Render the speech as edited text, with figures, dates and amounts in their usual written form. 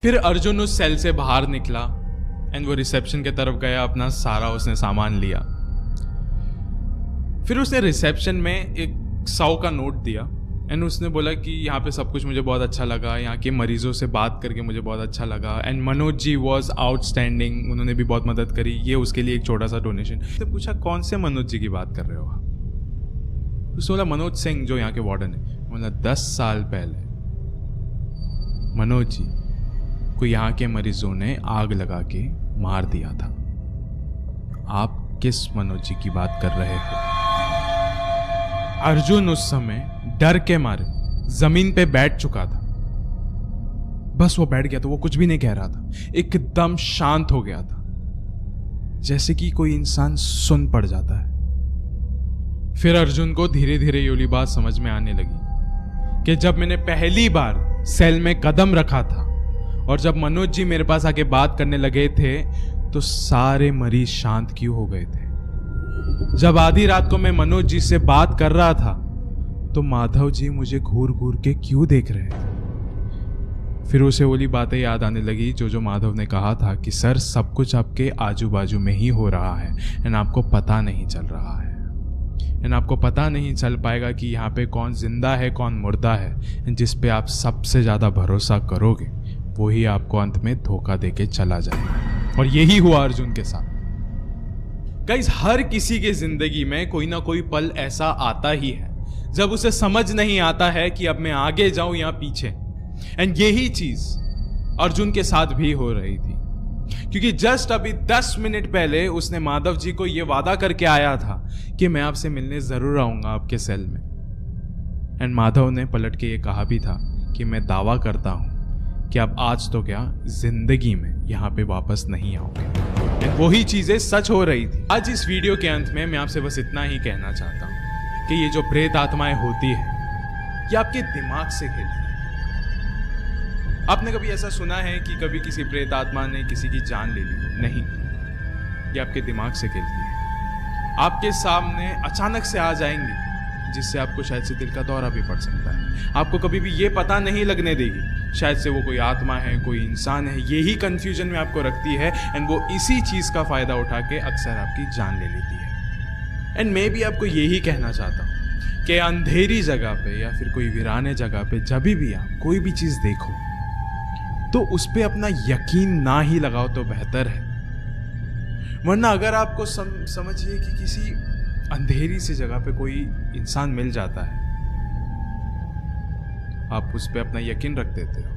फिर अर्जुन उस सेल से बाहर निकला एंड वो रिसेप्शन की तरफ गया, अपना सारा उसने सामान लिया। फिर उसने रिसेप्शन में एक 100 का नोट दिया एंड उसने बोला कि यहाँ पे सब कुछ मुझे बहुत अच्छा लगा, यहाँ के मरीजों से बात करके मुझे बहुत अच्छा लगा and Manoj ji was outstanding, उन्होंने भी बहुत मदद करी, ये उसके लिए एक छोटा सा डोनेशन। उसने पूछा कौन से मनोज जी की बात कर रहे हो आप? उसने बोला मनोज सिंह जो यहाँ के वार्डन है। बोला 10 साल पहले मनोज जी को यहाँ के मरीजों ने आग लगा के मार दिया था। आप किस मनोज जी की बात कर रहे हो? अर्जुन उस समय डर के मारे जमीन पे बैठ चुका था। बस वो बैठ गया था, वो कुछ भी नहीं कह रहा था, एकदम शांत हो गया था, जैसे कि कोई इंसान सुन पड़ जाता है। फिर अर्जुन को धीरे धीरे ये वाली बात समझ में आने लगी कि जब मैंने पहली बार सेल में कदम रखा था और जब मनोज जी मेरे पास आके बात करने लगे थे तो सारे मरीज शांत क्यों हो गए थे? जब आधी रात को मैं मनोज जी से बात कर रहा था तो माधव जी मुझे घूर घूर के क्यों देख रहे थे? फिर उसे वाली बातें याद आने लगी जो माधव ने कहा था कि सर सब कुछ आपके आजू बाजू में ही हो रहा है एंड आपको पता नहीं चल रहा है एंड आपको पता नहीं चल पाएगा कि यहाँ पे कौन जिंदा है कौन मुर्दा है एंड जिस पे आप सबसे ज्यादा भरोसा करोगे वही आपको अंत में धोखा देके चला जाएगा। और यही हुआ अर्जुन के साथ। गाइस, हर किसी के जिंदगी में कोई ना कोई पल ऐसा आता ही है जब उसे समझ नहीं आता है कि अब मैं आगे जाऊं या पीछे। एंड यही चीज अर्जुन के साथ भी हो रही थी, क्योंकि जस्ट अभी 10 मिनट पहले उसने माधव जी को यह वादा करके आया था कि मैं आपसे मिलने जरूर आऊंगा आपके सेल में। एंड माधव ने पलट के ये कहा भी था कि मैं दावा करता हूं कि अब आज तो क्या जिंदगी में यहाँ पे वापस नहीं आओगे। वही चीजें सच हो रही थी। आज इस वीडियो के अंत में मैं आपसे बस इतना ही कहना चाहता हूँ कि ये जो प्रेत आत्माएं होती है ये आपके दिमाग से खेलती है। आपने कभी ऐसा सुना है कि कभी किसी प्रेत आत्मा ने किसी की जान ले ली? नहीं, ये आपके दिमाग से खेलती है। आपके सामने अचानक से आ जाएंगी जिससे आपको शायद से दिल का दौरा भी पड़ सकता है। आपको कभी भी ये पता नहीं लगने देगी शायद से वो कोई आत्मा है कोई इंसान है, यही कंफ्यूजन में आपको रखती है एंड वो इसी चीज का फायदा उठा के अक्सर आपकी जान ले लेती है। एंड मैं भी आपको यही कहना चाहता हूँ कि अंधेरी जगह पे या फिर कोई वीराने जगह पे जब भी आप कोई भी चीज देखो तो उस पे अपना यकीन ना ही लगाओ तो बेहतर है। वरना अगर आपको समझिए कि किसी अंधेरी सी जगह पे कोई इंसान मिल जाता है, आप उस पे अपना यकीन रख देते हो